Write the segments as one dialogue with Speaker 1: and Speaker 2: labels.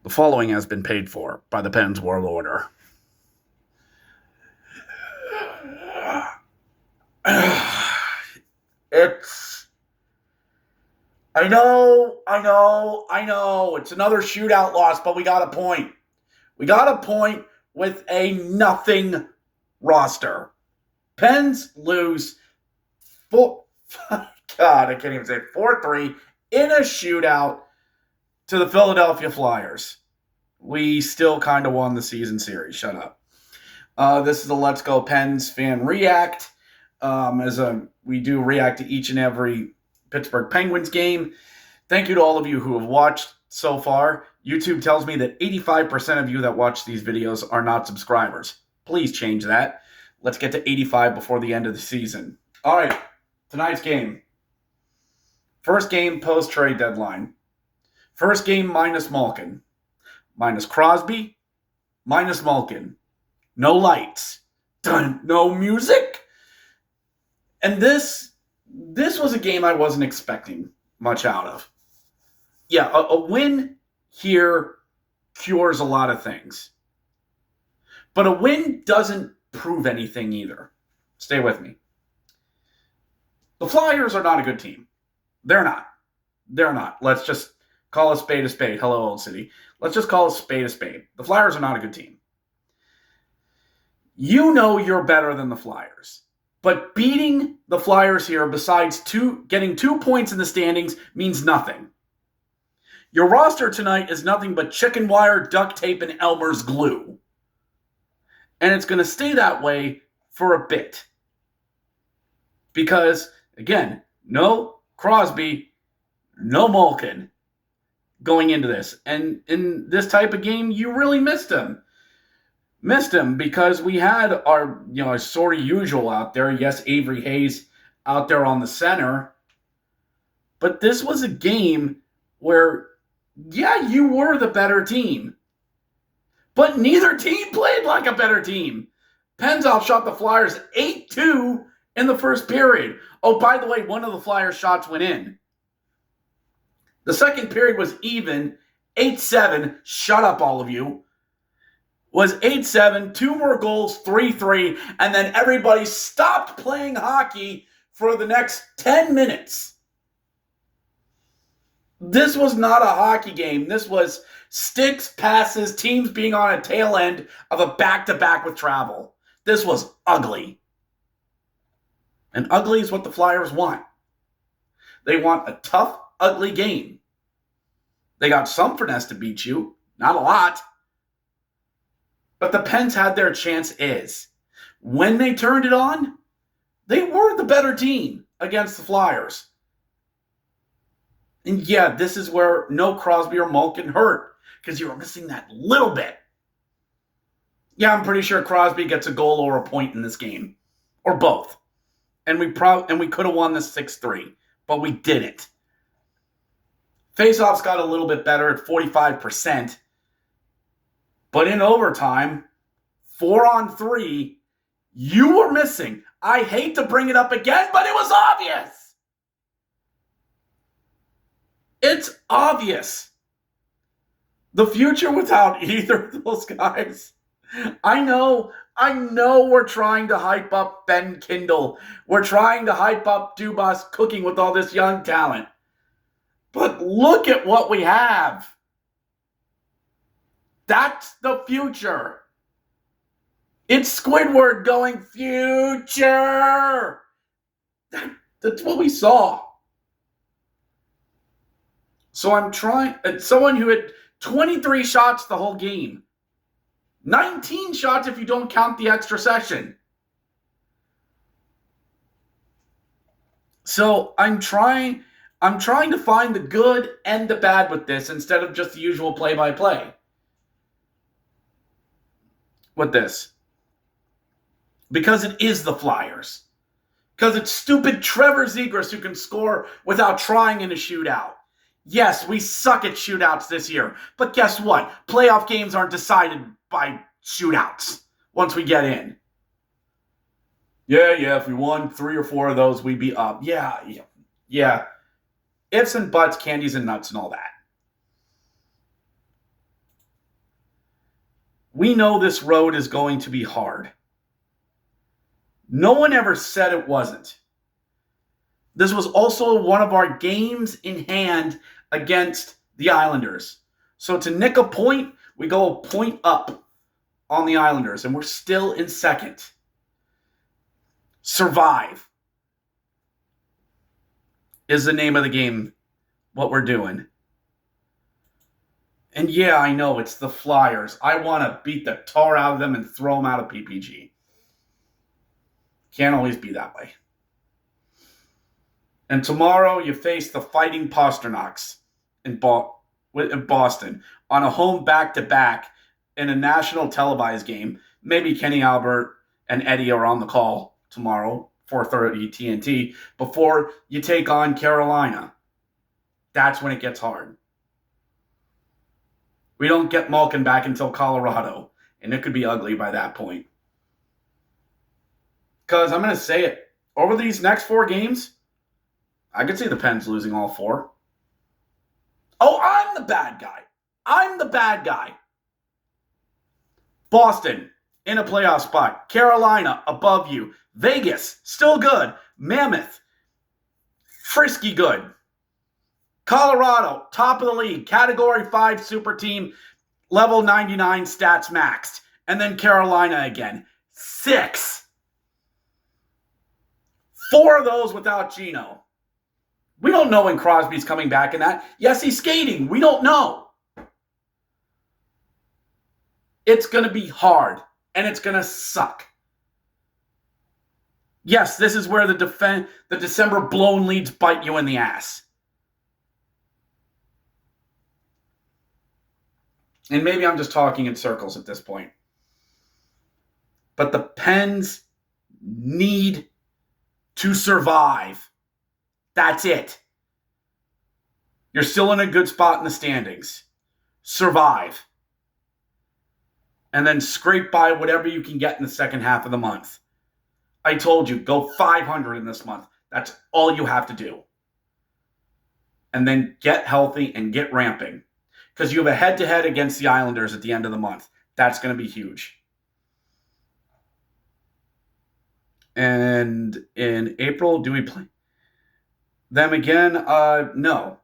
Speaker 1: The following has been paid for by the Penn's World Order. It's... I know. It's another shootout loss, but we got a point. We got a point with a nothing roster. Pens lose 4... God, I can't even say it. 4-3 in a shootout to the Philadelphia Flyers. We still kind of won the season series. Shut up. This is a Let's Go Pens fan react. We do react to each and every Pittsburgh Penguins game. Thank you to all of you who have watched so far. YouTube tells me that 85% of you that watch these videos are not subscribers. Please change that. Let's get to 85 before the end of the season. All right, tonight's game. First game post-trade deadline. First game minus Malkin. Minus Crosby. Minus Malkin. No lights. Done. No music. And this was a game I wasn't expecting much out of. Yeah, a win here cures a lot of things. But a win doesn't prove anything either. Stay with me. The Flyers are not a good team. They're not. Let's just call a spade a spade. Hello, Old City. Let's just call a spade a spade. The Flyers are not a good team. You know you're better than the Flyers. But beating the Flyers here, besides getting 2 points in the standings, means nothing. Your roster tonight is nothing but chicken wire, duct tape, and Elmer's glue. And it's going to stay that way for a bit. Because, again, no Crosby, no Malkin going into this. And in this type of game, you really missed him. Missed him because we had our, sort of usual out there. Yes, Avery Hayes out there on the center. But this was a game where, yeah, you were the better team. But neither team played like a better team. Pens outshot the Flyers 8-2 in the first period. Oh, by the way, one of the Flyers' shots went in. The second period was even, 8-7. Shut up, all of you. Was 8-7, 2 more goals, 3-3, and then everybody stopped playing hockey for the next 10 minutes. This was not a hockey game. This was sticks, passes, teams being on a tail end of a back-to-back with travel. This was ugly. And ugly is what the Flyers want. They want a tough, ugly game. They got some finesse to beat you. Not a lot. But the Pens had their chance is. When they turned it on, they were the better team against the Flyers. And yeah, this is where no Crosby or Malkin hurt, because you were missing that little bit. Yeah, I'm pretty sure Crosby gets a goal or a point in this game. Or both. And we could have won this 6-3, but we didn't. Faceoffs got a little bit better at 45%. But in overtime, 4-on-3, you were missing. I hate to bring it up again, but it was obvious. It's obvious. The future without either of those guys. I know we're trying to hype up Ben Kindle. We're trying to hype up Dubas cooking with all this young talent. But look at what we have. That's the future. It's Squidward going, future. That's what we saw. So I'm trying, someone who had 23 shots the whole game. 19 shots if you don't count the extra session. So I'm trying to find the good and the bad with this instead of just the usual play-by-play. With this. Because it is the Flyers. Because it's stupid Trevor Zegras who can score without trying in a shootout. Yes, we suck at shootouts this year. But guess what? Playoff games aren't decided by shootouts once we get in. Yeah, if we won 3 or 4 of those, we'd be up. Yeah. Ifs and buts, candies and nuts and all that. We know this road is going to be hard. No one ever said it wasn't. This was also one of our games in hand against the Islanders. So to nick a point, we go a point up on the Islanders, and we're still in second. Survive is the name of the game, what we're doing. And yeah, I know it's the Flyers. I want to beat the tar out of them and throw them out of PPG. Can't always be that way. And tomorrow you face the Fighting Pasternaks in Boston on a home back-to-back in a national televised game. Maybe Kenny Albert and Eddie are on the call tomorrow, 4:30 TNT, before you take on Carolina. That's when it gets hard. We don't get Malkin back until Colorado, and it could be ugly by that point. Because I'm going to say it, over these next 4 games, I could see the Pens losing all 4. Oh, I'm the bad guy. I'm the bad guy. Boston, in a playoff spot. Carolina, above you. Vegas, still good. Mammoth, frisky good. Colorado, top of the league. Category 5 super team, level 99 stats maxed. And then Carolina again. 6. 4 of those without Gino. We don't know when Crosby's coming back in that. Yes, he's skating. We don't know. It's going to be hard, and it's going to suck. Yes, this is where the December blown leads bite you in the ass. And maybe I'm just talking in circles at this point. But the Pens need to survive. That's it. You're still in a good spot in the standings. Survive. And then scrape by whatever you can get in the second half of the month. I told you, go 500 in this month. That's all you have to do. And then get healthy and get ramping. Because you have a head-to-head against the Islanders at the end of the month. That's going to be huge. And in April, do we play them again? No.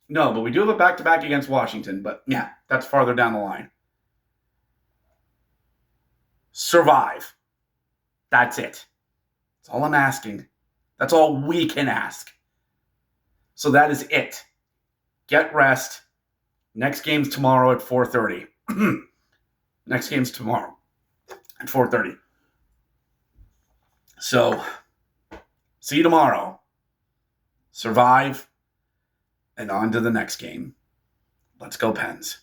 Speaker 1: No, but we do have a back-to-back against Washington. But yeah, that's farther down the line. Survive. That's it. That's all I'm asking. That's all we can ask. So that is it. Get rest. Next game's tomorrow at 4:30. Next game's tomorrow at 4:30. So, see you tomorrow. Survive, and on to the next game. Let's go, Pens.